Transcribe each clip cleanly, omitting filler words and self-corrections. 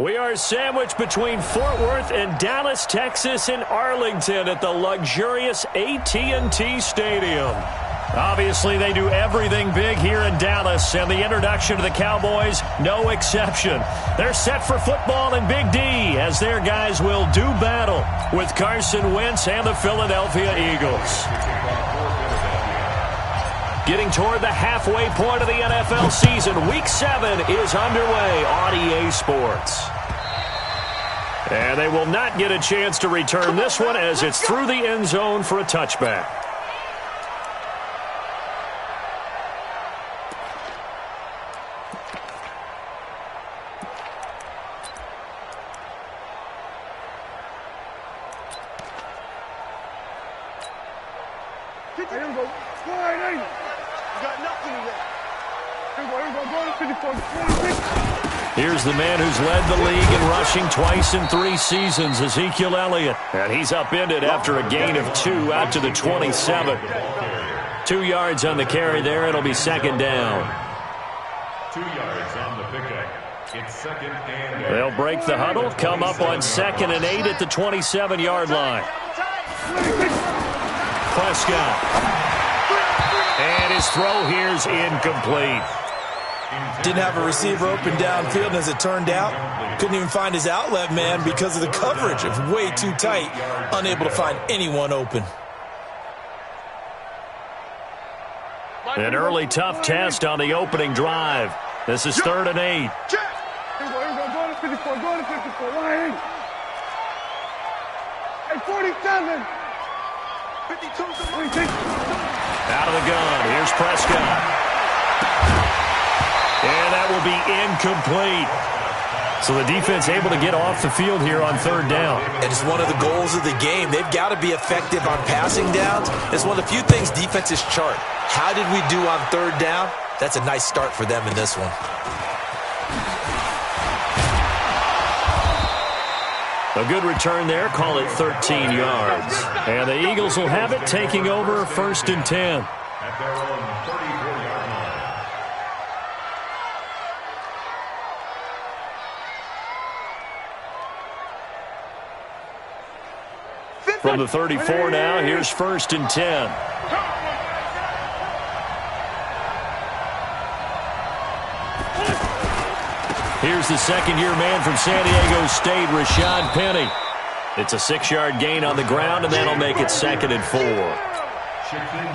We are sandwiched between Fort Worth and Dallas, Texas, and Arlington at the luxurious AT&T Stadium. Obviously, they do everything big here in Dallas, and the introduction to the Cowboys, no exception. They're set for football in Big D as their guys will do battle with Carson Wentz and the Philadelphia Eagles. Getting toward the halfway point of the NFL season, Week 7 is underway on EA Sports. And they will not get a chance to return this one as it's through the end zone for a touchback. Here's the man who's led the league in rushing twice in 3 seasons, Ezekiel Elliott. And he's upended after a gain of 2 out to the 27. 2 yards on the carry there. It'll be second down. 2 yards on the pickup. It's second and 8. They'll break the huddle, come up on 2nd and 8 at the 27-yard line. Prescott. And his throw here's incomplete. Didn't have a receiver open downfield, and as it turned out, couldn't even find his outlet man because of the coverage. It was way too tight, unable to find anyone open. An early tough test on the opening drive. This is 3rd and 8. Out of the gun. Here's Prescott. And that will be incomplete. So the defense able to get off the field here on 3rd down. And it's one of the goals of the game. They've got to be effective on passing downs. It's one of the few things defenses chart. How did we do on 3rd down? That's a nice start for them in this one. A good return there. Call it 13 yards. And the Eagles will have it, taking over 1st and 10. At their own 34-yard line. From the 34 now, here's 1st and 10. Here's the second-year man from San Diego State, Rashad Penny. It's a 6-yard gain on the ground, and that'll make it 2nd and 4.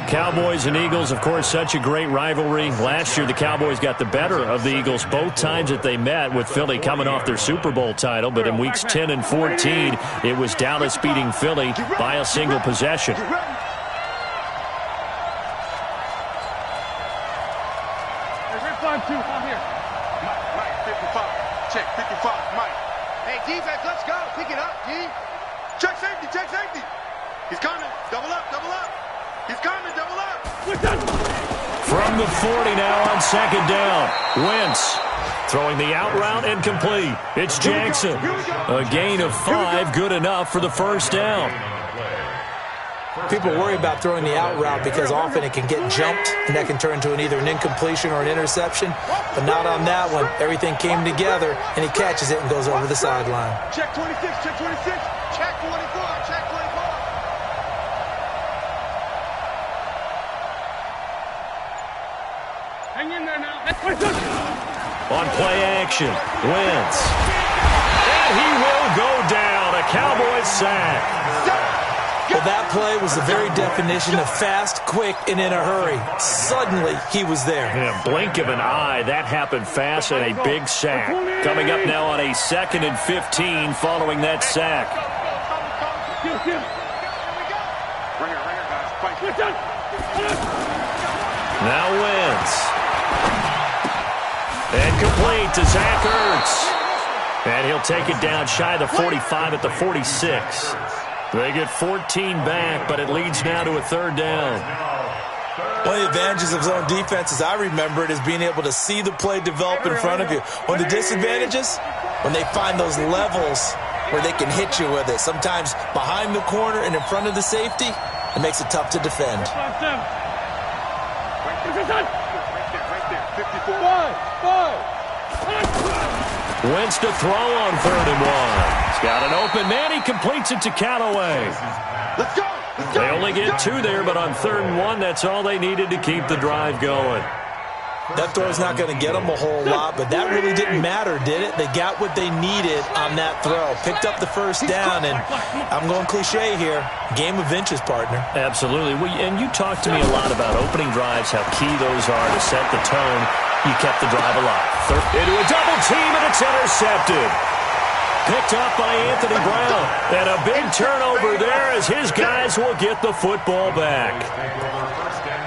Cowboys and Eagles, of course, such a great rivalry. Last year, the Cowboys got the better of the Eagles both times that they met, with Philly coming off their Super Bowl title. But in weeks 10 and 14, it was Dallas beating Philly by a single possession. Check 55, Mike. Hey, defense, let's go. Pick it up, D. Check safety, check safety. He's coming. Double up, double up. He's coming, double up. From the 40 now on 2nd down. Wentz throwing the out route and complete. It's Jackson. A gain of 5, good enough for the 1st down. People worry about throwing the out route because often it can get jumped, and that can turn into either an incompletion or an interception. But not on that one. Everything came together, and he catches it and goes over the sideline. Check 26, check 26, check 24, check 24. Hang in there now. On play action, Wentz. And he will go down. A Cowboys sack. Well, that play was the very definition of fast, quick, and in a hurry. Suddenly, he was there. In a blink of an eye, that happened fast, and a big sack. Coming up now on a 2nd and 15 following that sack. Now Wentz. And complete to Zach Ertz. And he'll take it down shy of the 45 at the 46. They get 14 back, but it leads now to a 3rd down. One of the advantages of zone defense, as I remember it, is being able to see the play develop in front of you. One of the disadvantages, when they find those levels where they can hit you with it, sometimes behind the corner and in front of the safety, it makes it tough to defend. Wentz to throw on 3rd and 1. He's got an open man. He completes it to Callaway. Let's go. They only get 2 there, but on 3rd and 1, that's all they needed to keep the drive going. That throw's not going to get them a whole lot, but that really didn't matter, did it? They got what they needed on that throw. Picked up the first down, and I'm going cliche here. Game of inches, partner. Absolutely. And you talked to me a lot about opening drives, how key those are to set the tone. You kept the drive alive. Into a double team, and it's intercepted. Picked up by Anthony Brown. And a big turnover there as his guys will get the football back.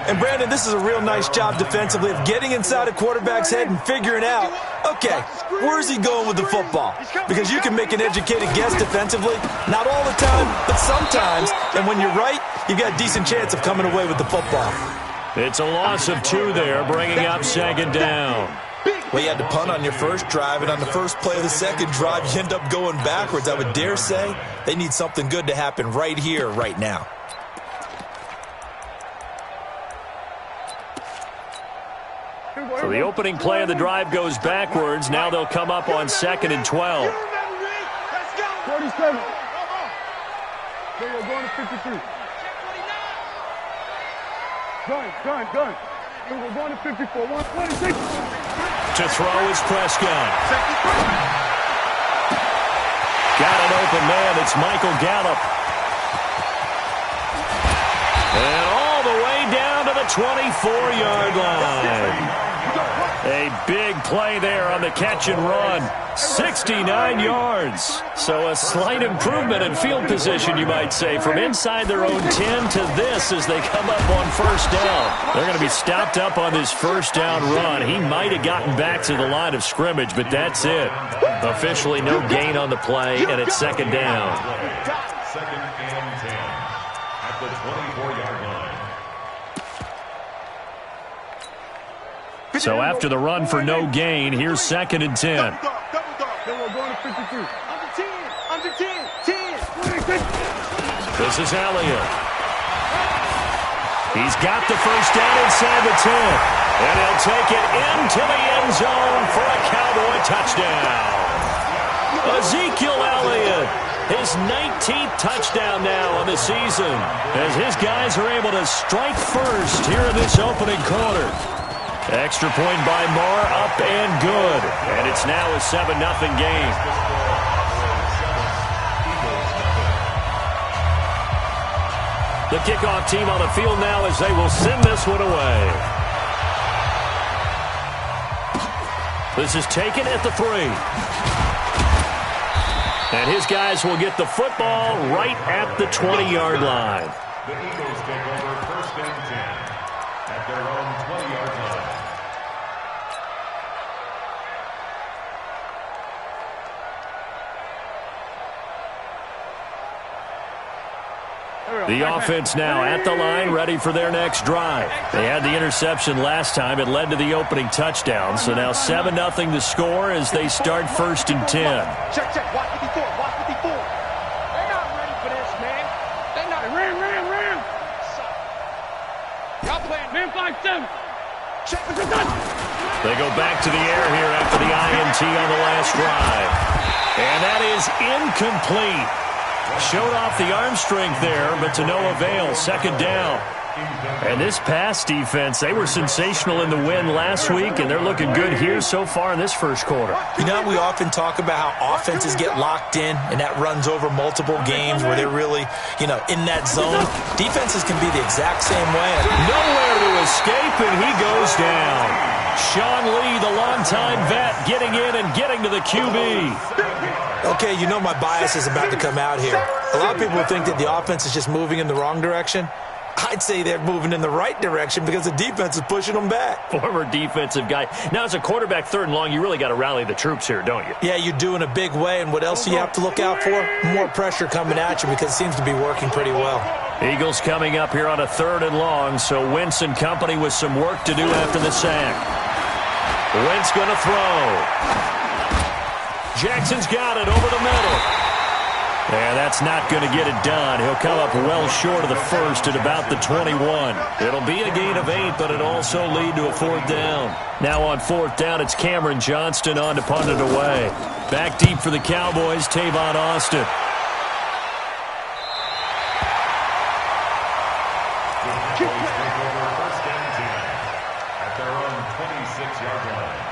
And, Brandon, this is a real nice job defensively of getting inside a quarterback's head and figuring out, okay, where's he going with the football? Because you can make an educated guess defensively. Not all the time, but sometimes. And when you're right, you've got a decent chance of coming away with the football. It's a loss of 2 there, bringing up 2nd down. Well, you had to punt on your first drive, and on the first play of the second drive, you end up going backwards. I would dare say they need something good to happen right here, right now. So the opening play of the drive goes backwards. Now they'll come up on 2nd and 12. 47. Okay, we're going to 53. Gun. We're going to 54. 126. To throw is Prescott. Got an open man. It's Michael Gallup. And all the way down to the 24-yard line. A big play there on the catch and run. 69 yards. So a slight improvement in field position, you might say, from inside their own 10 to this as they come up on 1st down. They're going to be stopped up on this 1st down run. He might have gotten back to the line of scrimmage, but that's it. Officially no gain on the play, and it's 2nd down. 2nd and 10 at the 24-yard line. So after the run for no gain, here's 2nd and 10. Then we're going to 53. Under 10. This is Elliott. He's got the 1st down inside the 10. And he'll take it into the end zone for a Cowboy touchdown. Ezekiel Elliott, his 19th touchdown now on the season, as his guys are able to strike first here in this opening quarter. Extra point by Moore, up and good. And it's now a 7-0 game. The kickoff team on the field now as they will send this one away. This is taken at the 3. And his guys will get the football right at the 20-yard line. The Eagles take over 1st and 10 at their own 20-yard line. The offense now at the line, ready for their next drive. They had the interception last time. It led to the opening touchdown. So now 7-0 to score as they start 1st and 10. Check. Watch 54. They're not ready for this, man. They're not. Ram. Y'all playing. Man 5-7. Check. They go back to the air here after the INT on the last drive. And that is incomplete. Showed off the arm strength there, but to no avail. 2nd down. And this pass defense, they were sensational in the win last week, and they're looking good here so far in this 1st quarter. You know, we often talk about how offenses get locked in, and that runs over multiple games where they're really, in that zone. Defenses can be the exact same way. Nowhere to escape, and he goes down. Sean Lee, the longtime vet, getting in and getting to the QB. Okay, my bias is about to come out here. A lot of people think that the offense is just moving in the wrong direction. I'd say they're moving in the right direction because the defense is pushing them back. Former defensive guy. Now, as a quarterback 3rd and long, you really got to rally the troops here, don't you? Yeah, you do in a big way. And what else do you have to look out for? More pressure coming at you because it seems to be working pretty well. Eagles coming up here on a 3rd and long, so Wentz and company with some work to do after the sack. Wentz going to throw. Jackson's got it over the middle. And that's not going to get it done. He'll come up well short of the first at about the 21. It'll be a gain of 8, but it'll also lead to a 4th down. Now on 4th down, it's Cameron Johnston on to punt it away. Back deep for the Cowboys, Tavon Austin. First and 10 at their own 26-yard line.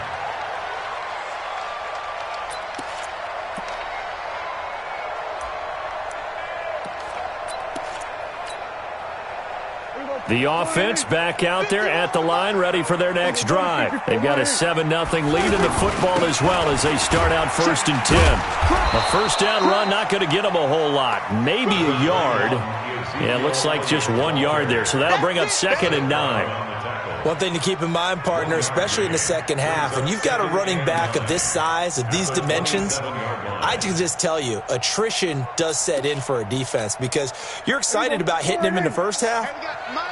The offense back out there at the line, ready for their next drive. They've got a 7-0 lead in the football as well as they start out 1st and 10. A first down run, not going to get them a whole lot. Maybe a yard. Yeah, it looks like just 1 yard there. So that'll bring up 2nd and 9. One thing to keep in mind, partner, especially in the second half, when you've got a running back of this size, of these dimensions, I can just tell you, attrition does set in for a defense because you're excited about hitting him in the first half.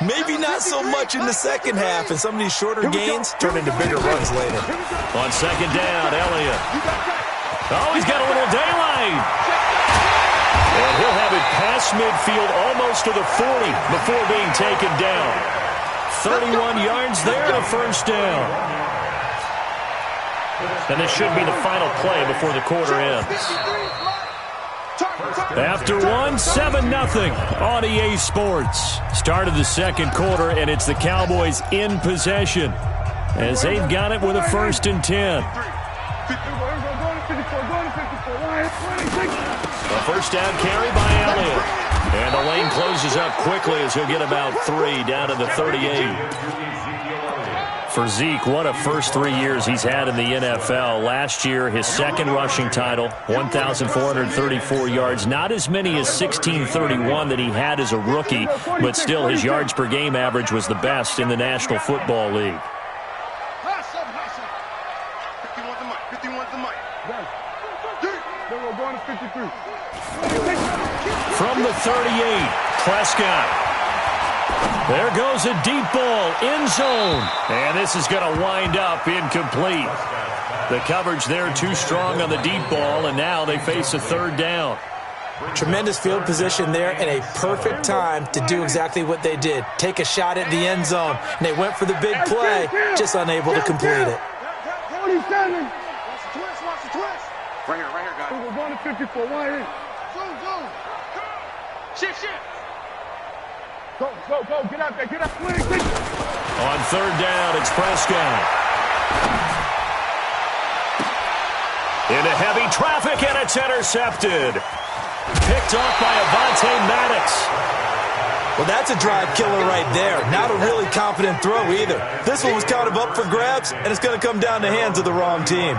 Maybe not so much in the second half, and some of these shorter gains turn into bigger runs later. On 2nd down, Elliott. Oh, he's got a little daylight. And he'll have it past midfield almost to the 40 before being taken down. 31 yards there, a first down. And this should be the final play before the quarter ends. After one, 7-0 on EA Sports. Start of the second quarter, and it's the Cowboys in possession as they've got it with a 1st and 10. A first down carry by Elliott. And the lane closes up quickly as he'll get about 3 down to the 38. For Zeke, what a first 3 years he's had in the NFL. Last year, his 2nd rushing title, 1,434 yards. Not as many as 1,631 that he had as a rookie, but still his yards per game average was the best in the National Football League. From the 38, Prescott. There goes a deep ball, end zone. And this is going to wind up incomplete. The coverage there too strong on the deep ball, and now they face a 3rd down. Tremendous field position there and a perfect time to do exactly what they did. Take a shot at the end zone. And they went for the big play, just unable to complete it. 47. Right here, guys. We're going to 54. Why in? Go. Shift. Go. Get out there. Get out. On 3rd down, it's Prescott. Into heavy traffic, and it's intercepted. Picked off by Avonte Maddox. Well, that's a drive killer right there. Not a really confident throw either. This one was kind of up for grabs, and it's going to come down the hands of the wrong team.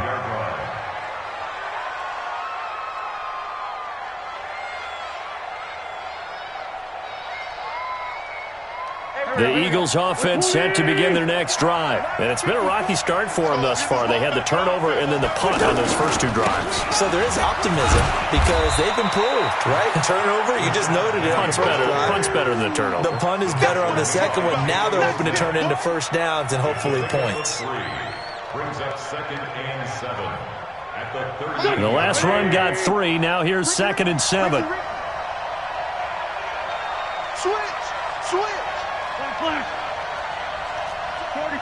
The Eagles offense set to begin their next drive. And it's been a rocky start for them thus far. They had the turnover and then the punt on those first 2 drives. So there is optimism because they've improved, right? Turnover, you just noted it. Punt's better than the turnover. The punt is better on the second one. Now they're hoping to turn into first downs and hopefully points. Brings up 2nd and 7 at the 30. The last run got 3. Now here's 2nd and 7. Switch. Flash. 40.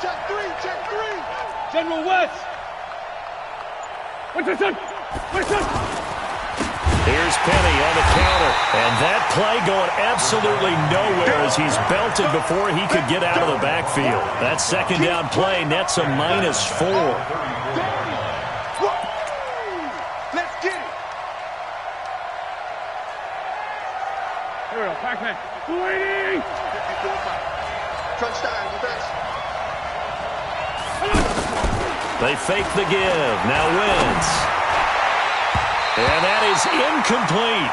Check 3. General West. What's this? Here's Penny on the counter. And that play going absolutely nowhere as he's belted before he could get out of the backfield. That 2nd down play nets a -4. Let's get it. Here we go. Pac-Man. Waiting. Crunch time. Defense. They fake the give. Now wins. And that is incomplete.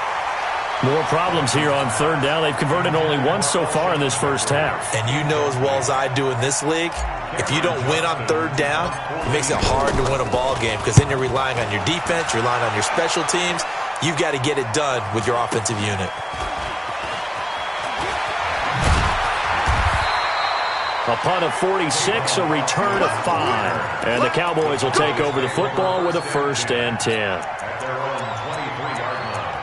More problems here on 3rd down. They've converted only once so far in this first half. And you know as well as I do in this league, if you don't win on 3rd down, it makes it hard to win a ball game because then you're relying on your defense, you're relying on your special teams. You've got to get it done with your offensive unit. A punt of 46, a return of 5. And the Cowboys will take over the football with a 1st and 10. At their own 23-yard line.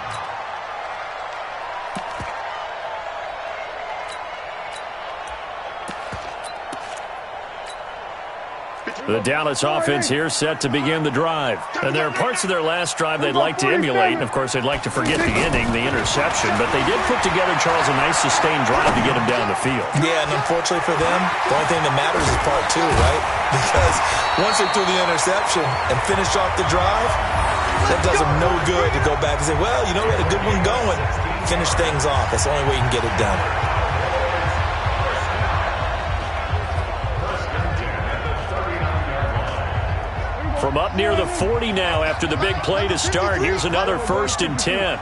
The Dallas offense here set to begin the drive. And there are parts of their last drive they'd like to emulate. And, of course, they'd like to forget the ending, the interception. But they did put together, Charles, a nice sustained drive to get them down the field. Yeah, and unfortunately for them, the only thing that matters is part 2, right? Because once they threw the interception and finished off the drive, that does them no good to go back and say, well, you know, we had a good one going. Finish things off. That's the only way you can get it done. From up near the 40 now after the big play to start. Here's another 1st and 10.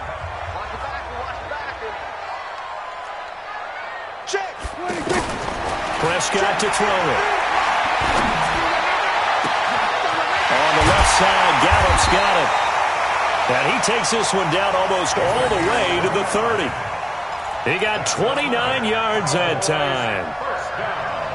Prescott to throw it. On the left side, Gallup's got it. And he takes this one down almost all the way to the 30. He got 29 yards that time.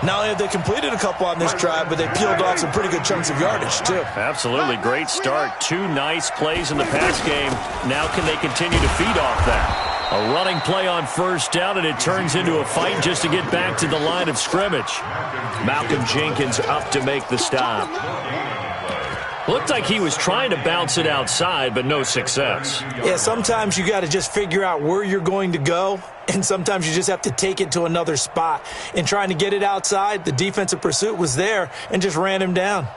Not only have they completed a couple on this drive, but they peeled off some pretty good chunks of yardage, too. Absolutely. Great start. 2 nice plays in the pass game. Now can they continue to feed off that? A running play on 1st down, and it turns into a fight just to get back to the line of scrimmage. Malcolm Jenkins up to make the stop. Looked like he was trying to bounce it outside, but no success. Yeah, sometimes you got to just figure out where you're going to go, and sometimes you just have to take it to another spot. In trying to get it outside, the defensive pursuit was there and just ran him down.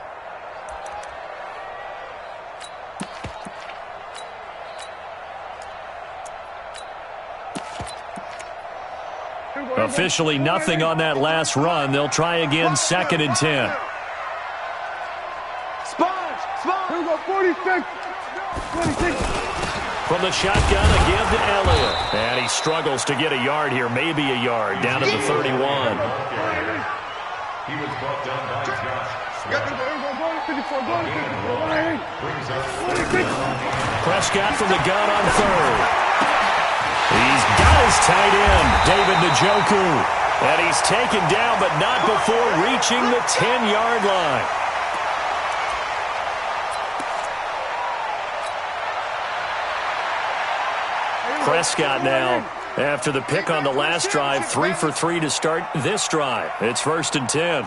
Officially nothing on that last run. They'll try again, 2nd and 10. Here we go, 46. 26. From the shotgun, again to Elliott. And he struggles to get a yard here, maybe a yard, down to the 31. He was brought down by Josh. Prescott from the gun on 3rd. He's got his tight end, David Njoku. And he's taken down, but not before reaching the 10-yard line. Prescott now, after the pick on the last drive, 3 for 3 to start this drive. It's 1st and 10.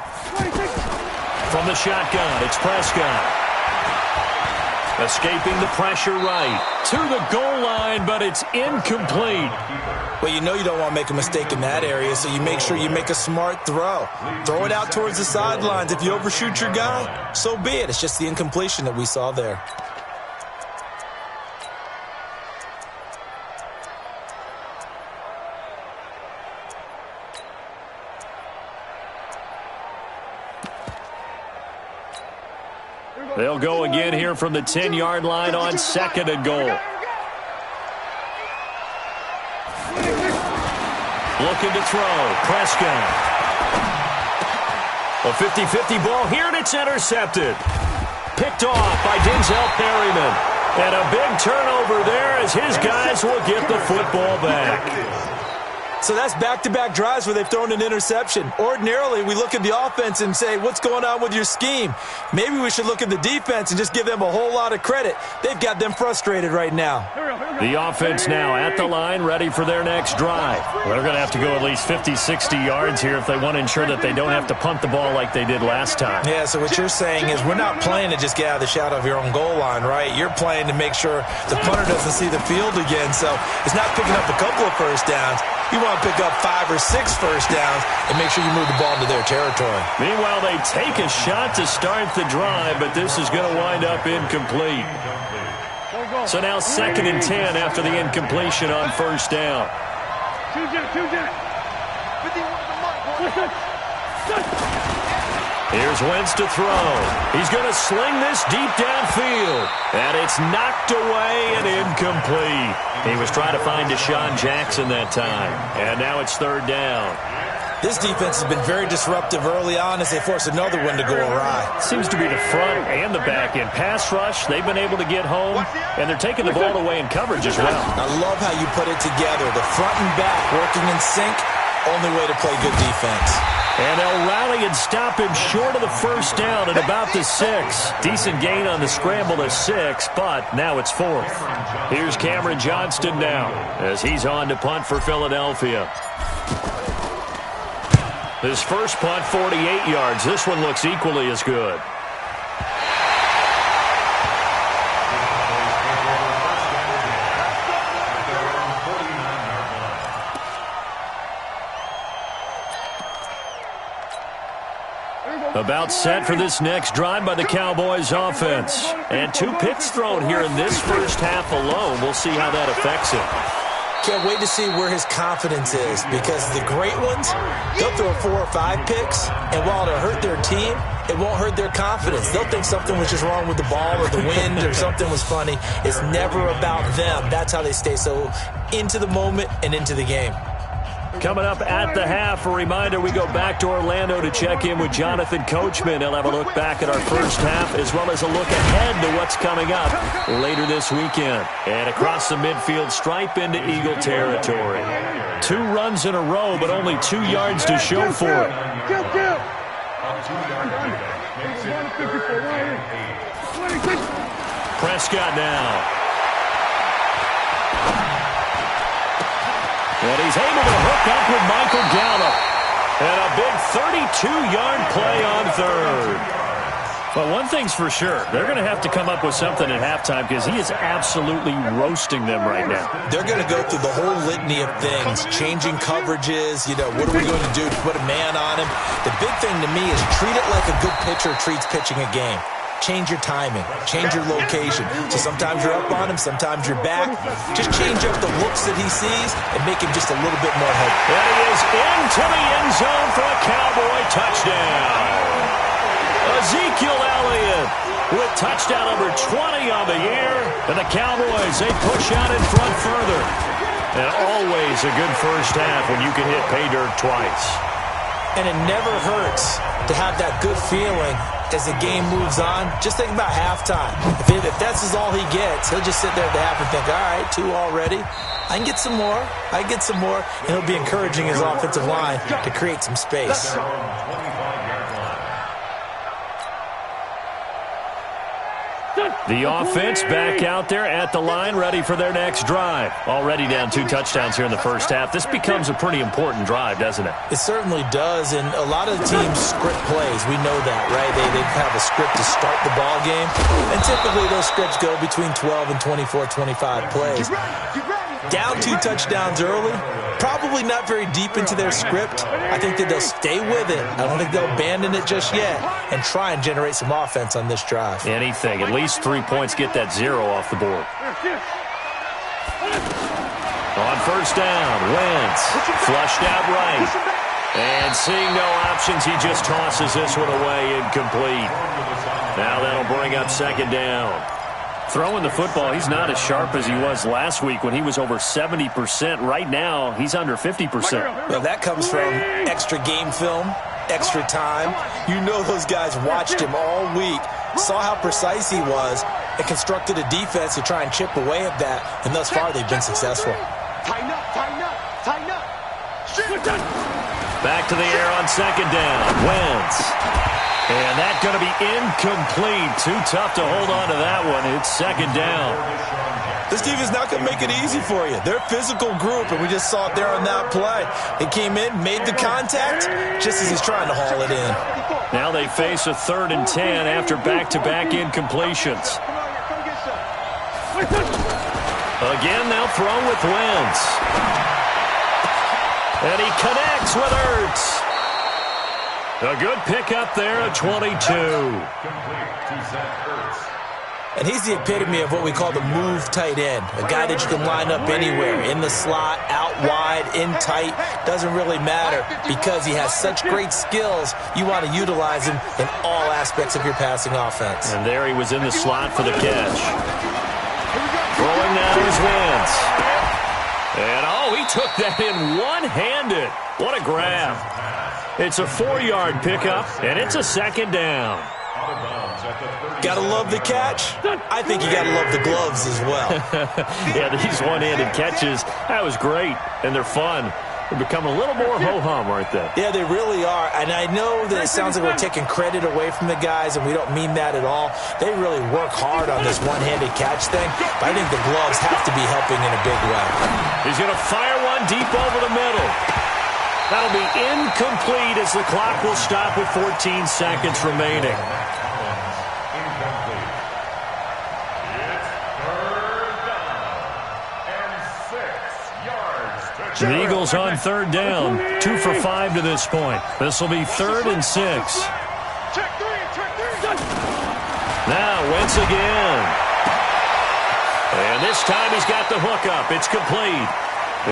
From the shotgun, it's Prescott. Escaping the pressure right to the goal line, but it's incomplete. Well, you know you don't want to make a mistake in that area, so you make sure you make a smart throw. Throw it out towards the sidelines. If you overshoot your guy, so be it. It's just the incompletion that we saw there. They'll go again here from the 10-yard line on 2nd and goal. Looking to throw. Prescott. A 50-50 ball here, and it's intercepted. Picked off by Denzel Perryman. And a big turnover there as his guys will get the football back. So that's back-to-back drives where they've thrown an interception. Ordinarily, we look at the offense and say, what's going on with your scheme? Maybe we should look at the defense and just give them a whole lot of credit. They've got them frustrated right now. The offense now at the line, ready for their next drive. They're going to have to go at least 50, 60 yards here if they want to ensure that they don't have to punt the ball like they did last time. Yeah, so what you're saying is we're not playing to just get out of the shadow of your own goal line, right? You're playing to make sure the punter doesn't see the field again. So it's not picking up a couple of first downs. You want to pick up 5 or 6 first downs and make sure you move the ball into their territory. Meanwhile, they take a shot to start the drive, but this is going to wind up incomplete. So now 2nd and 10 after the incompletion on 1st down. Here's Wentz to throw. He's going to sling this deep downfield. And it's knocked away and incomplete. He was trying to find Deshaun Jackson that time. And now it's 3rd down. This defense has been very disruptive early on as they force another one to go awry. Seems to be the front and the back end. Pass rush, they've been able to get home, and they're taking the ball away in coverage as well. I love how you put it together. The front and back working in sync, only way to play good defense. And they'll stop him short of the first down at about the 6. Decent gain on the scramble to 6, but now it's 4th. Here's Cameron Johnston now as he's on to punt for Philadelphia. His first punt, 48 yards. This one looks equally as good. About set for this next drive by the Cowboys offense. And 2 picks thrown here in this first half alone. We'll see how that affects him. Can't wait to see where his confidence is, because the great ones, they'll throw 4 or 5 picks, and while it'll hurt their team, it won't hurt their confidence. They'll think something was just wrong with the ball or the wind or something was funny. It's never about them. That's how they stay so into the moment and into the game. Coming up at the half, a reminder, we go back to Orlando to check in with Jonathan Coachman. He'll have a look back at our first half as well as a look ahead to what's coming up later this weekend. And across the midfield stripe into Eagle territory. 2 runs in a row, but only 2 yards to show for it. Prescott now. And he's able to hook up with Michael Gallup. And a big 32-yard play on 3rd. Well, one thing's for sure. They're going to have to come up with something at halftime because he is absolutely roasting them right now. They're going to go through the whole litany of things, changing coverages, what are we going to do to put a man on him? The big thing to me is treat it like a good pitcher treats pitching a game. Change your timing. Change your location. So sometimes you're up on him, sometimes you're back. Just change up the looks that he sees and make him just a little bit more helpful. And he is into the end zone for a Cowboy touchdown. Ezekiel Elliott with touchdown number 20 on the year. And the Cowboys, they push out in front further. And always a good first half when you can hit pay dirt twice. And it never hurts to have that good feeling as the game moves on. Just think about halftime. If that's all he gets, he'll just sit there at the half and think, all right, 2 already. I can get some more. I can get some more. And he'll be encouraging his offensive line to create some space. The offense back out there at the line, ready for their next drive. Already down 2 touchdowns here in the first half. This becomes a pretty important drive, doesn't it? It certainly does, and a lot of the teams script plays. We know that, right? They have a script to start the ball game, and typically those scripts go between 12 and 24, 25 plays. Down 2 touchdowns early, probably not very deep into their script. I think that they'll stay with it. I don't think they'll abandon it just yet and try and generate some offense on this drive. Anything. At least 3 points, get that 0 off the board. On first down, Wentz flushed out right. And seeing no options, he just tosses this one away, incomplete. Now that'll bring up 2nd down. Throwing the football, he's not as sharp as he was last week when he was over 70%. Right now, he's under 50%. Well, that comes from extra game film, extra time. You know those guys watched him all week, saw how precise he was, and constructed a defense to try and chip away at that, and thus far they've been successful. Tighten up, tighten up, tighten up. Back to the air on 2nd down. Wentz. And that's going to be incomplete. Too tough to hold on to that one. It's 2nd down. This defense not going to make it easy for you. They're a physical group, and we just saw it there on that play. They came in, made the contact, just as he's trying to haul it in. Now they face a 3rd and 10 after back-to-back incompletions. Again, they'll throw with Wentz. And he connects with Ertz. A good pickup there at 22. And he's the epitome of what we call the move tight end. A guy that you can line up anywhere, in the slot, out wide, in tight. Doesn't really matter because he has such great skills. You want to utilize him in all aspects of your passing offense. And there he was in the slot for the catch. Throwing now is Wentz. And he took that in one-handed. What a grab. It's a 4-yard pickup, and it's a 2nd down. Gotta love the catch. I think you gotta love the gloves as well. Yeah, these one-handed catches, that was great, and they're fun. They're becoming a little more ho-hum, aren't they? Yeah, they really are. And I know that it sounds like we're taking credit away from the guys, and we don't mean that at all. They really work hard on this one-handed catch thing, but I think the gloves have to be helping in a big way. He's going to fire one deep over the middle. That'll be incomplete as the clock will stop with 14 seconds remaining. The Eagles on third down, 2 for 5 to this point. This will be 3rd and 6. Now Wentz again. And this time he's got the hook up. It's complete.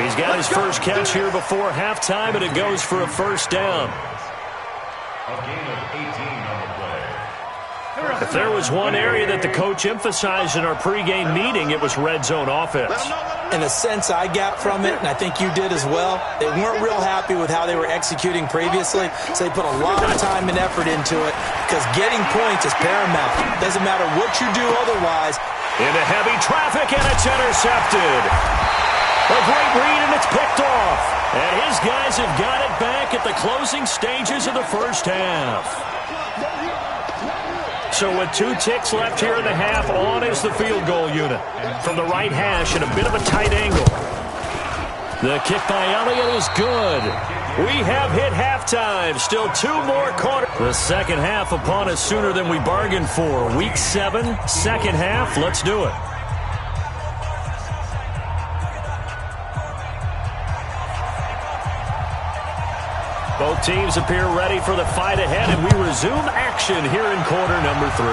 He's got his first catch here before halftime, and it goes for a first down. A gain of 18 on the play. If there was one area that the coach emphasized in our pregame meeting, it was red zone offense. In a sense, I got from it, and I think you did as well. They weren't real happy with how they were executing previously, so they put a lot of time and effort into it because getting points is paramount. Doesn't matter what you do otherwise. Into heavy traffic, and it's intercepted. A great read, and it's picked off. And his guys have got it back at the closing stages of the first half. So with 2 ticks left here in the half, on is the field goal unit. From the right hash at a bit of a tight angle. The kick by Elliott is good. We have hit halftime. Still 2 more quarters. The second half upon us sooner than we bargained for. Week 7, second half. Let's do it. Both teams appear ready for the fight ahead, and we resume action here in quarter number 3.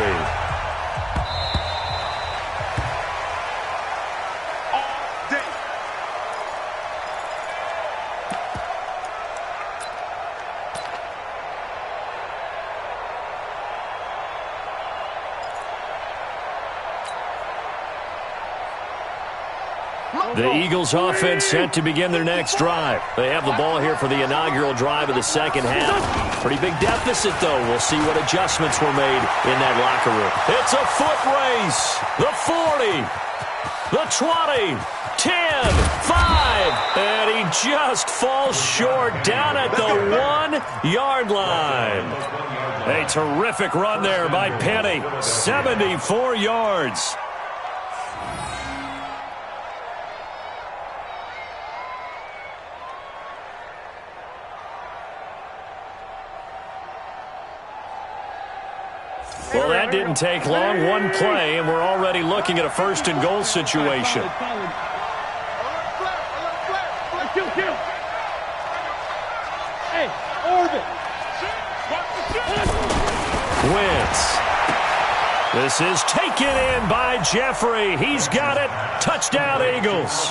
The Eagles offense set to begin their next drive. They have the ball here for the inaugural drive of the second half. Pretty big deficit, though. We'll see what adjustments were made in that locker room. It's a foot race. The 40, the 20, 10, 5, and he just falls short down at the 1-yard line. A terrific run there by Penny. 74 yards. Well, that didn't take long. One play, and we're already looking at a first and goal situation. Wentz. This is taken in by Jeffrey. He's got it. Touchdown, Eagles.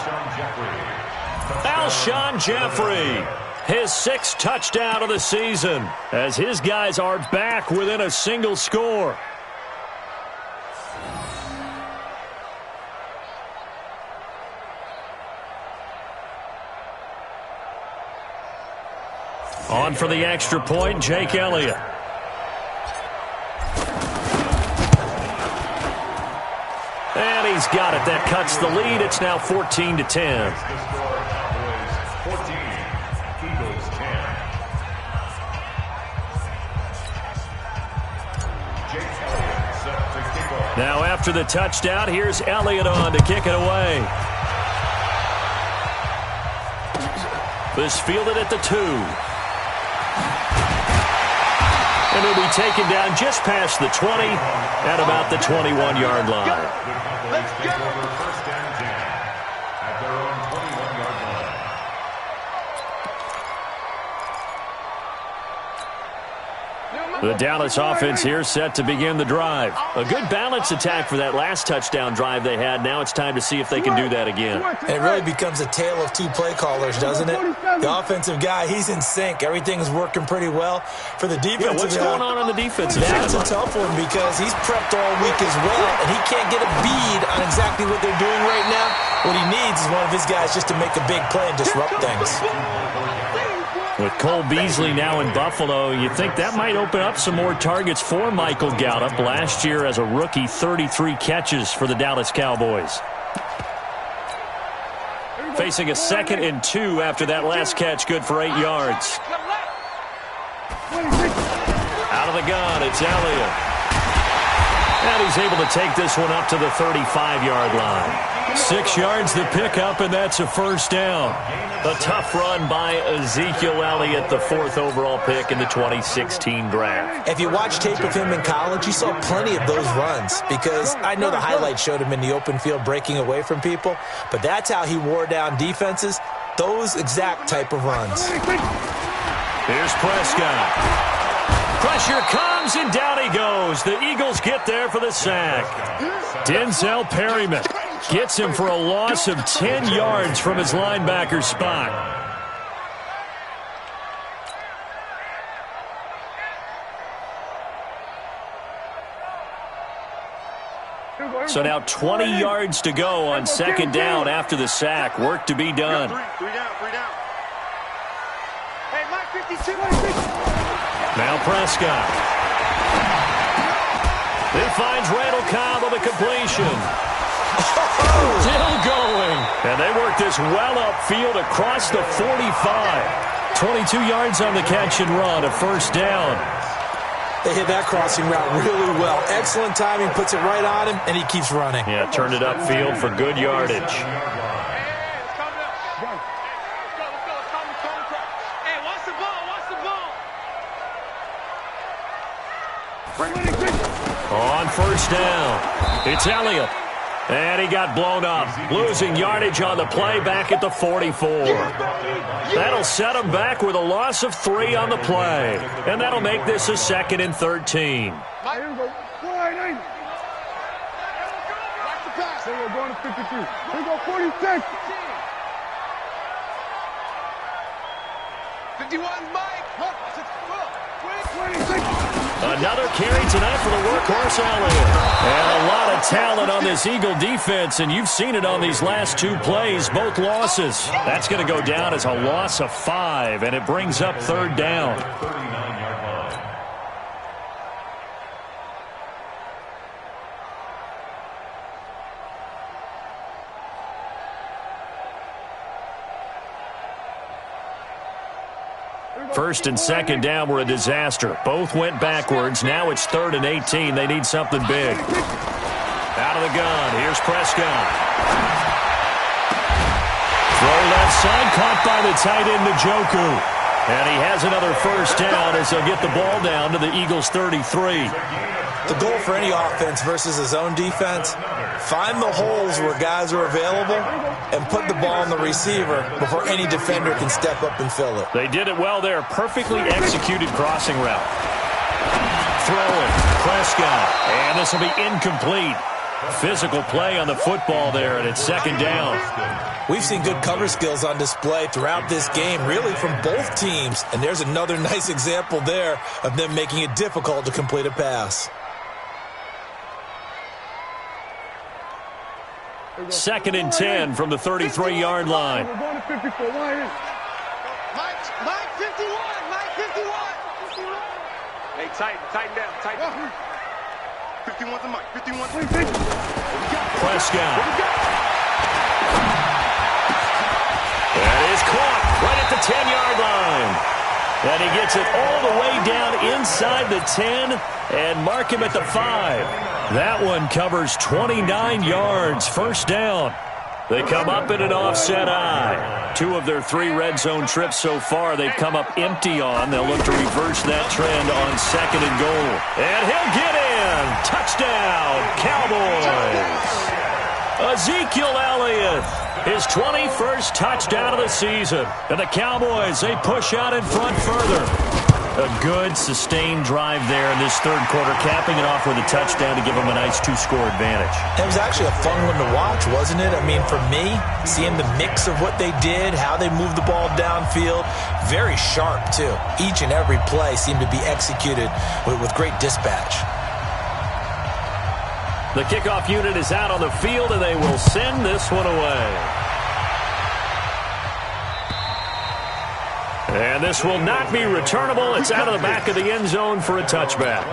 Alshon Jeffrey. His 6th touchdown of the season as his guys are back within a single score. On for the extra point, Jake Elliott. And he's got it. That cuts the lead. It's now 14-10. Now after the touchdown, here's Elliott on to kick it away. This fielded at the 2. And it'll be taken down just past the 20 at about the 21-yard line. Let's go. First down 10 at their own 21-yard line. The Dallas offense here set to begin the drive. A good balanced attack for that last touchdown drive they had. Now it's time to see if they can do that again. It really becomes a tale of 2 play callers, doesn't it? The offensive guy, he's in sync. Everything's working pretty well. For the defensive guy, what's going on the defensive side? That's a tough one because he's prepped all week as well, and he can't get a bead on exactly what they're doing right now. What he needs is one of his guys just to make a big play and disrupt things. With Cole Beasley now in Buffalo, you think that might open up some more targets for Michael Gallup. Last year as a rookie, 33 catches for the Dallas Cowboys. Facing a 2nd and 2 after that last catch, good for 8 yards. Out of the gun, it's Elliott. And he's able to take this one up to the 35-yard line. 6 yards the pickup, and that's a first down. A tough run by Ezekiel Elliott, the 4th overall pick in the 2016 draft. If you watch tape of him in college, you saw plenty of those runs, because I know the highlights showed him in the open field breaking away from people, but that's how he wore down defenses, those exact type of runs. Here's Prescott. Pressure comes, and down he goes. The Eagles get there for the sack. Denzel Perryman gets him for a loss of 10 yards from his linebacker spot. So now 20 yards to go on 2nd down after the sack. Work to be done. Three down. Hey, Mike, 52. Now Prescott. He finds Randall Cobb on the completion. Still going. And they work this well upfield across the 45. 22 yards on the catch and run, a first down. They hit that crossing route really well. Excellent timing, puts it right on him, and he keeps running. Yeah, turned it upfield for good yardage. On first down, it's Elliott. And he got blown up, losing yardage on the play back at the 44. That'll set him back with a loss of 3 on the play. And that'll make this a 2nd and 13. We're going to 53. We go 46. 51, Mike. 26. Another carry tonight for the workhorse Elliott. And a lot of talent on this Eagle defense, and you've seen it on these last 2 plays, both losses. That's going to go down as a loss of 5, and it brings up 3rd down. First and 2nd down were a disaster. Both went backwards. Now it's 3rd and 18. They need something big. Out of the gun. Here's Prescott. Throw left side. Caught by the tight end, Njoku. And he has another first down as they'll get the ball down to the Eagles' 33. The goal for any offense versus a zone defense, find the holes where guys are available and put the ball on the receiver before any defender can step up and fill it. They did it well there. Perfectly executed crossing route. Throwing. Prescott. And this will be incomplete. Physical play on the football there, and it's 2nd down. We've seen good cover skills on display throughout this game, really from both teams. And there's another nice example there of them making it difficult to complete a pass. 2nd and 10 from the 33-yard line. We're going to 54. Mike 51. Mike 51. Hey, tighten down. 51 to Mike. 51 to Mike. Prescott. That is caught right at the 10-yard line. And he gets it all the way down inside the 10 and mark him at the 5. That one covers 29 yards. First down. They come up in an offset eye. 2 of their 3 red zone trips so far they've come up empty on. They'll look to reverse that trend on 2nd and goal. And he'll get in. Touchdown, Cowboys. Ezekiel Elliott, his 21st touchdown of the season. And the Cowboys, they push out in front further. A good, sustained drive there in this 3rd quarter, capping it off with a touchdown to give them a nice 2-score advantage. It was actually a fun one to watch, wasn't it? I mean, for me, seeing the mix of what they did, how they moved the ball downfield, very sharp, too. Each and every play seemed to be executed with great dispatch. The kickoff unit is out on the field, and they will send this one away. And this will not be returnable. It's out of the back of the end zone for a touchback.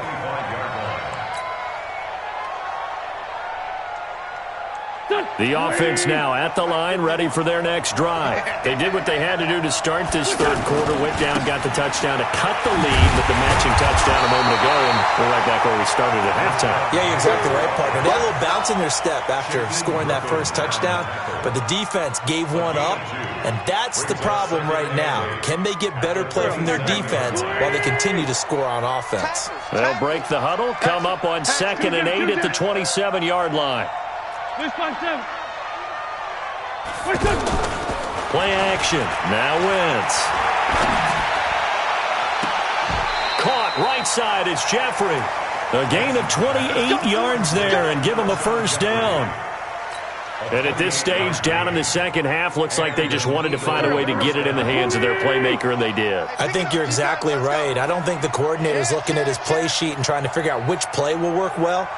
The offense now at the line, ready for their next drive. They did what they had to do to start this third quarter, went down, got the touchdown to cut the lead with the matching touchdown a moment ago, and we're right back where we started at halftime. Yeah, you're exactly right, partner. They had a little bounce in their step after scoring that first touchdown, but the defense gave one up, and that's the problem right now. Can they get better play from their defense while they continue to score on offense? They'll break the huddle, come up on 2nd and 8 at the 27-yard line. Play action. Now Wentz. Caught right side. It's Jeffrey. A gain of 28 yards there and give him a first down. And at this stage, down in the second half, looks like they just wanted to find a way to get it in the hands of their playmaker, and they did. I think you're exactly right. I don't think the coordinator's looking at his play sheet and trying to figure out which play will work well.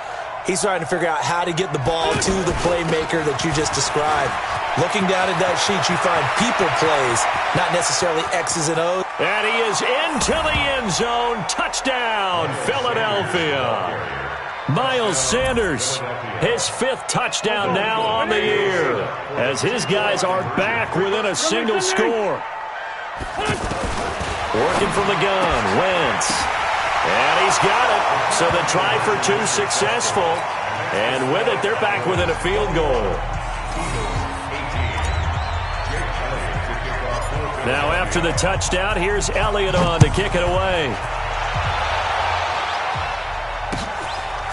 He's trying to figure out how to get the ball to the playmaker that you just described. Looking down at that sheet, you find people plays, not necessarily X's and O's. And he is into the end zone. Touchdown, Philadelphia. Miles Sanders, his 5th touchdown now on the year, as his guys are back within a single score. Working from the gun, Wentz. And he's got it. So the try for 2 successful. And with it, they're back within a field goal. Now after the touchdown, here's Elliott on to kick it away.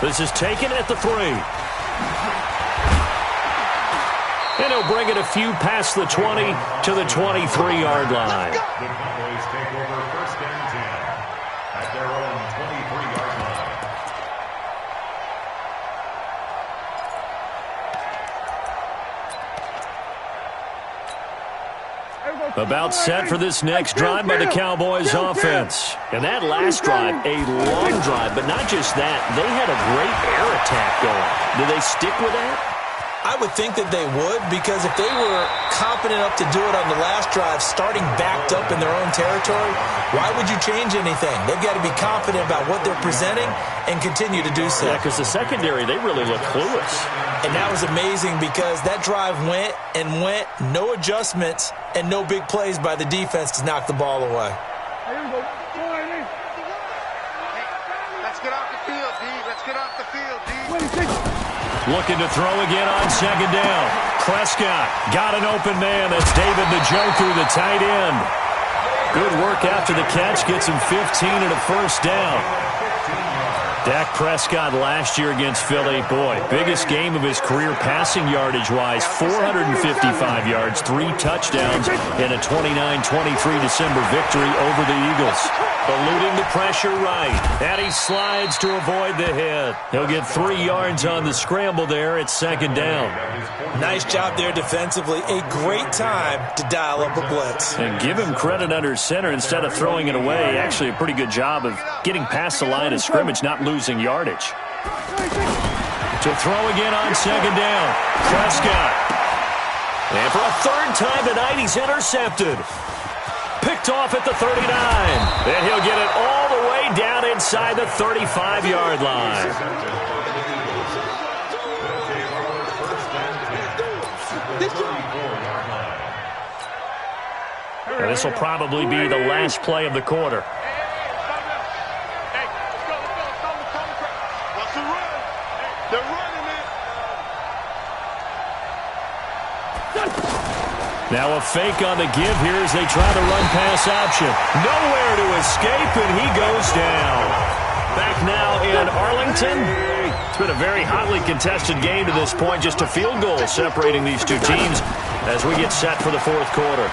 This is taken at the 3. And he'll bring it a few past the 20 to the 23-yard line. The Cowboys take over 1st and 10 at their own 23-yard line. About set for this next drive by the Cowboys offense. And that last drive, a long drive, but not just that. They had a great air attack going. Do they stick with that? I would think that they would, because if they were confident enough to do it on the last drive, starting backed up in their own territory, why would you change anything? They've got to be confident about what they're presenting and continue to do so. Yeah, because the secondary, they really look clueless. And that was amazing because that drive went and went, no adjustments, and no big plays by the defense to knock the ball away. Let's get off the field, D. Let's get off the field, D. Looking to throw again on 2nd down. Prescott got an open man. That's David Njoku, the tight end. Good work after the catch. Gets him 15 and a first down. Dak Prescott last year against Philly, boy, biggest game of his career passing yardage-wise, 455 yards, 3 touchdowns, and a 29-23 December victory over the Eagles. Eluding the pressure right, and he slides to avoid the hit. He'll get 3 yards on the scramble there at 2nd down. Nice job there defensively. A great time to dial up a blitz. And give him credit under center instead of throwing it away. Actually a pretty good job of getting past the line of scrimmage, not losing yardage. To throw again on 2nd down. Prescott. And for a 3rd time tonight, he's intercepted. Picked off at the 39. And he'll get it all the way down inside the 35-yard line. And this will probably be the last play of the quarter. Now a fake on the give here as they try the run-pass option. Nowhere to escape, and he goes down. Back now in Arlington. It's been a very hotly contested game to this point. Just a field goal separating these two teams as we get set for the 4th quarter.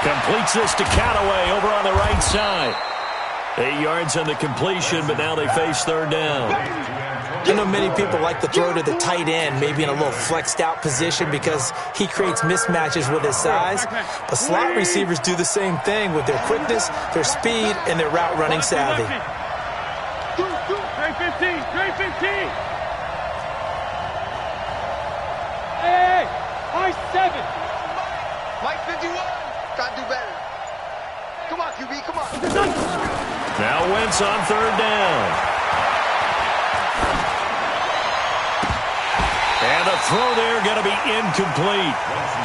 Completes this to Callaway over on the right side. 8 yards on the completion, but now they face 3rd down. I know many people like to throw to the tight end, maybe in a little flexed out position because he creates mismatches with his size. But slot receivers do the same thing with their quickness, their speed, and their route running savvy. Trey 15, Trey 15. Hey, high 7. Mike 51. Gotta do better. Come on, QB, come on. Now Wentz on 3rd down. And the throw there going to be incomplete.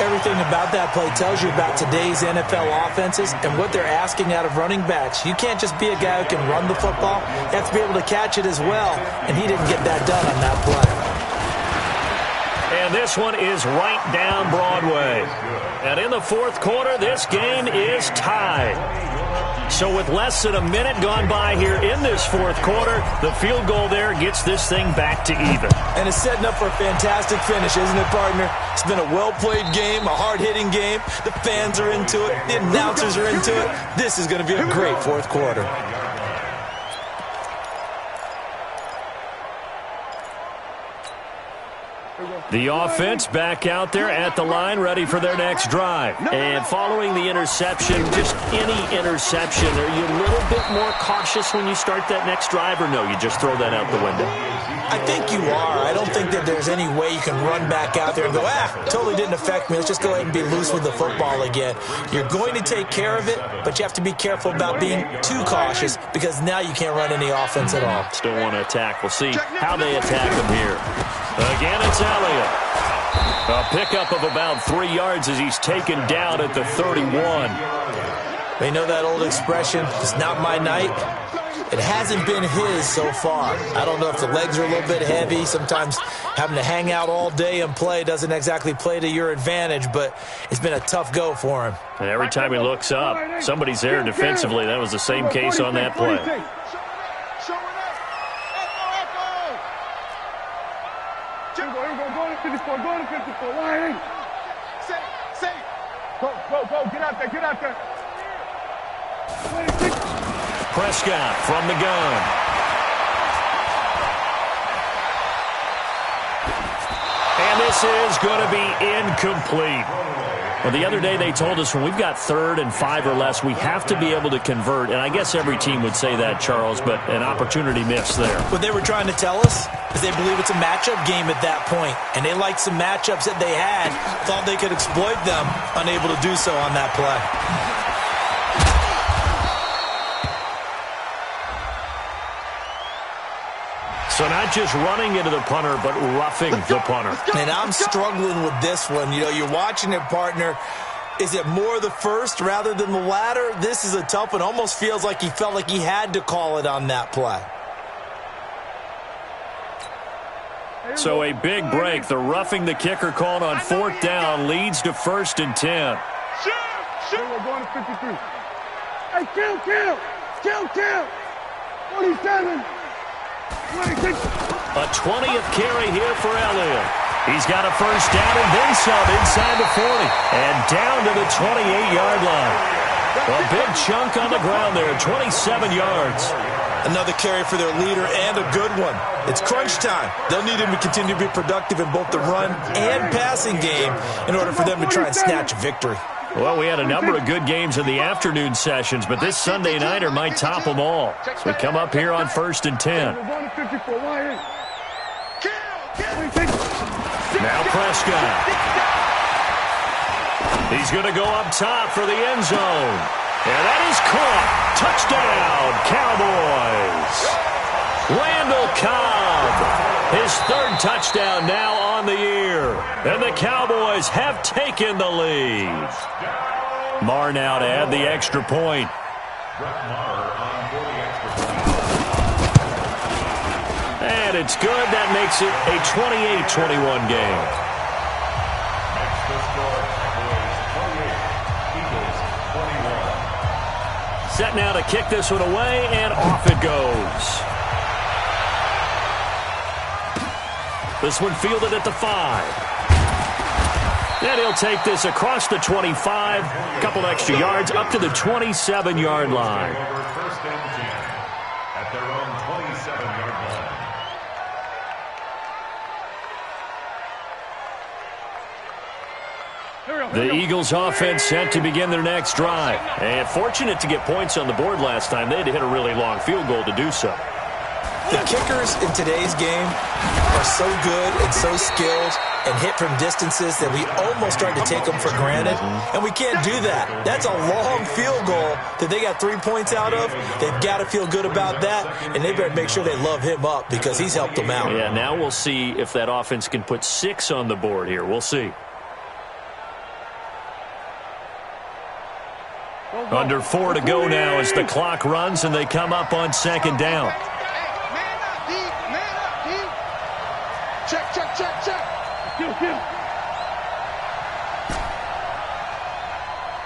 Everything about that play tells you about today's NFL offenses and what they're asking out of running backs. You can't just be a guy who can run the football. You have to be able to catch it as well, and he didn't get that done on that play. And this one is right down Broadway. And in the fourth quarter, this game is tied. So with less than a minute gone by here in this fourth quarter, the field goal there gets this thing back to even. And it's setting up for a fantastic finish, isn't it, partner? It's been a well-played game, a hard-hitting game. The fans are into it. The announcers are into it. This is going to be a great fourth quarter. The offense back out there at the line, ready for their next drive. And following the interception, just any interception, are you a little bit more cautious when you start that next drive, or no, you just throw that out the window? I think you are. I don't think that there's any way you can run back out there and go, totally didn't affect me. Let's just go ahead and be loose with the football again. You're going to take care of it, but you have to be careful about being too cautious because now you can't run any offense at all. Still want to attack. We'll see how they attack him here. Again, it's Elliott. A pickup of about 3 yards as he's taken down at the 31. They know that old expression, it's not my night. It hasn't been his so far. I don't know if the legs are a little bit heavy. Sometimes having to hang out all day and play doesn't exactly play to your advantage, but it's been a tough go for him. And every time he looks up, somebody's there defensively. That was the same case on that play. Go to 54, wide. Go, get out there. Prescott from the gun. And this is going to be incomplete. Well, the other day they told us when we've got 3rd and 5 or less, we have to be able to convert. And I guess every team would say that, Charles, but an opportunity missed there. What they were trying to tell us is they believe it's a matchup game at that point. And they liked some matchups that they had, thought they could exploit them, unable to do so on that play. So not just running into the punter, but roughing the punter. And I'm struggling with this one. You know, you're watching it, partner. Is it more the first rather than the latter? This is a tough one. Almost feels like he felt like he had to call it on that play. So a big break. The roughing the kicker called on 4th down leads to 1st and 10. Shoot. We're going to 53. Hey, kill. 47. A 20th carry here for Elliott. He's got a first down and then some inside the 40. And down to the 28-yard line. A big chunk on the ground there, 27 yards. Another carry for their leader and a good one. It's crunch time. They'll need him to continue to be productive in both the run and passing game in order for them to try and snatch a victory. Well, we had a number of good games in the afternoon sessions, but this Sunday nighter might top them all. So we come up here on 1st and 10. Now Prescott. He's going to go up top for the end zone. And that is caught. Touchdown, Cowboys. Randall Cobb. His 3rd touchdown now on the year. And the Cowboys have taken the lead. Marr now to add the extra point. And it's good. That makes it a 28-21 game. Set now to kick this one away, and off it goes. This one fielded at the 5. And he'll take this across the 25, a couple extra yards, up to the 27-yard line. First and 10 at their own 27-yard line. The Eagles offense set to begin their next drive. And fortunate to get points on the board last time. They had to hit a really long field goal to do so. The kickers in today's game are so good and so skilled and hit from distances that we almost start to take them for granted, and we can't do that. That's a long field goal that they got 3 points out of. They've got to feel good about that, and they better make sure they love him up because he's helped them out. Yeah, now we'll see if that offense can put 6 on the board here. We'll see. Under 4 to go now as the clock runs and they come up on second down. Man up, D. Man up, D. Check, check, check, check. Kill.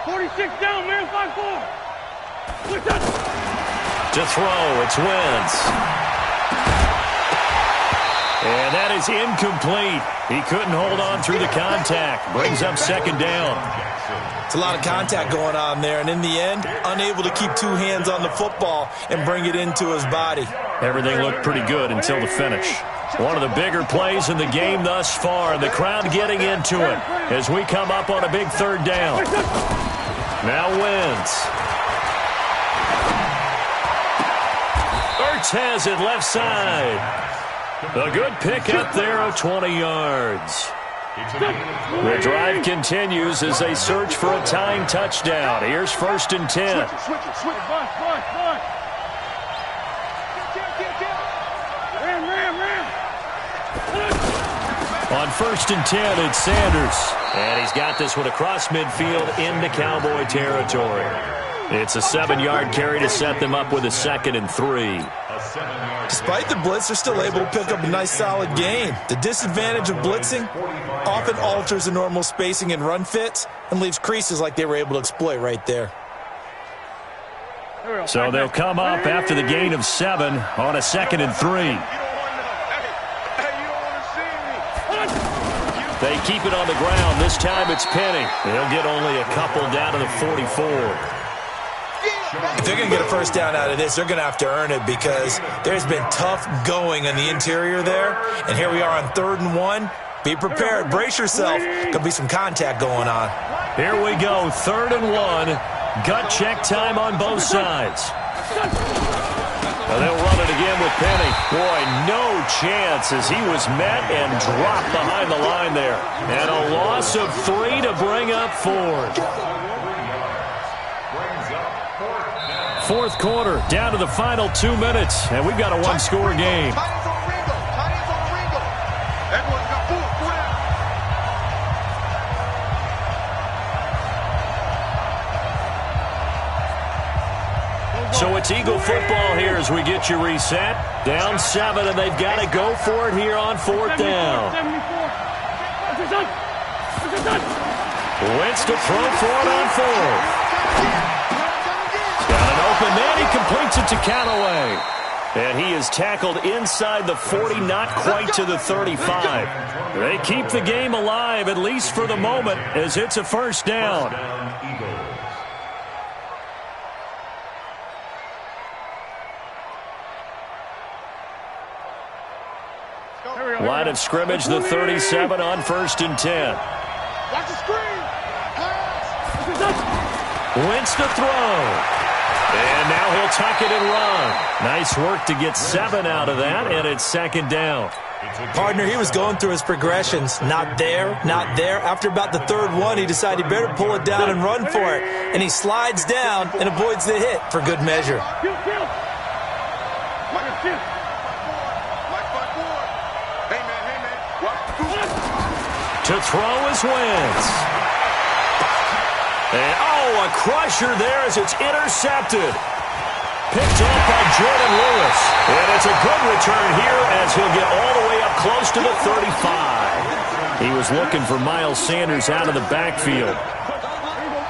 46 down, man. 5-4. To throw, it's Wentz. And that is incomplete. He couldn't hold on through the contact. Brings up second down. It's a lot of contact going on there, and in the end, unable to keep 2 hands on the football and bring it into his body. Everything looked pretty good until the finish. One of the bigger plays in the game thus far, and the crowd getting into it as we come up on a big third down. Now Wentz. Ertz has it left side. A good pick up there of 20 yards. The drive continues as they search for a tying touchdown. Here's 1st and 10. Switch it. On 1st and 10, it's Sanders. And he's got this one across midfield into Cowboy territory. It's a 7-yard carry to set them up with a 2nd and 3. Despite the blitz, they're still able to pick up a nice, solid gain. The disadvantage of blitzing often alters the normal spacing and run fits and leaves creases like they were able to exploit right there. So they'll come up after the gain of 7 on a 2nd and 3. They keep it on the ground. This time it's Penny. They'll get only a couple down to the 44. If they're going to get a first down out of this, they're going to have to earn it because there's been tough going on the interior there. And here we are on 3rd and 1. Be prepared. Brace yourself. Could be some contact going on. Here we go. 3rd and 1. Gut check time on both sides. Well, they'll run it again with Penny. Boy, no chance as he was met and dropped behind the line there. And a loss of 3 to bring up 4th. 4th quarter, down to the final 2 minutes, and we've got a 1-score game. So it's Eagle football here as we get you reset. Down 7, and they've got to go for it here on 4th down. Wentz to throw for it on 4th. Got an open man. He completes it to Callaway. And he is tackled inside the 40, not quite to the 35. They keep the game alive, at least for the moment, as it's a first down. Line of scrimmage, the 37 on 1st and 10. Watch the screen. Wentz to throw. And now he'll tuck it and run. Nice work to get 7 out of that, and it's 2nd down. Partner, he was going through his progressions. Not there, not there. After about the 3rd one, he decided he better pull it down and run for it. And he slides down and avoids the hit for good measure. To throw is Wentz. And, a crusher there as it's intercepted. Picked off by Jordan Lewis. And it's a good return here as he'll get all the way up close to the 35. He was looking for Miles Sanders out of the backfield.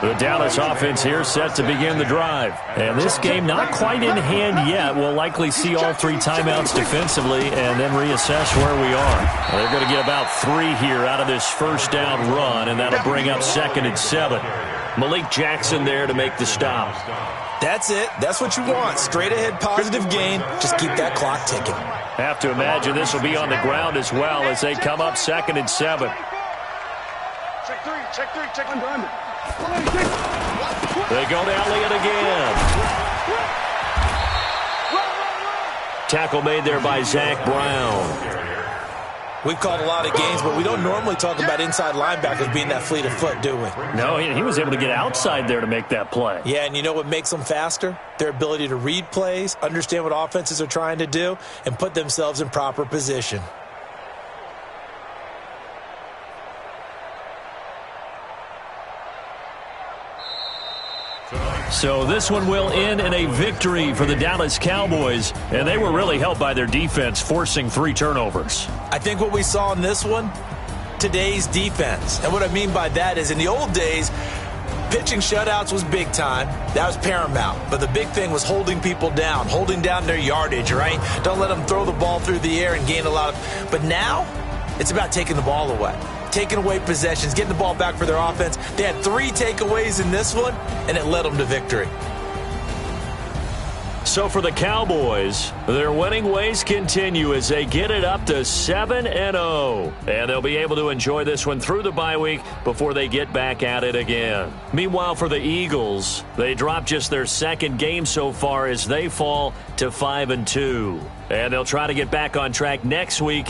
The Dallas offense here set to begin the drive. And this game not quite in hand yet. We'll likely see all 3 timeouts defensively and then reassess where we are. They're going to get about 3 here out of this first down run, and that'll bring up 2nd and 7. Malik Jackson there to make the stop. That's it. That's what you want. Straight ahead positive gain. Just keep that clock ticking. Have to imagine this will be on the ground as well as they come up 2nd and 7. Check 3, check 3, check 3. They go to Elliott again. Tackle made there by Zach Brown. We've called a lot of games, but we don't normally talk about inside linebackers being that fleet of foot, do we? No, he was able to get outside there to make that play. Yeah, and you know what makes them faster? Their ability to read plays, understand what offenses are trying to do, and put themselves in proper position. So this one will end in a victory for the Dallas Cowboys, and they were really helped by their defense forcing 3 turnovers. I think what we saw in this one, today's defense. And what I mean by that is in the old days, pitching shutouts was big time. That was paramount. But the big thing was holding people down, holding down their yardage, right? Don't let them throw the ball through the air and gain a lot of... But now, it's about taking the ball away. Taking away possessions, getting the ball back for their offense. They had 3 takeaways in this one, and it led them to victory. So for the Cowboys, their winning ways continue as they get it up to 7-0. And they'll be able to enjoy this one through the bye week before they get back at it again. Meanwhile, for the Eagles, they dropped just their 2nd game so far as they fall to 5-2. And they'll try to get back on track next week.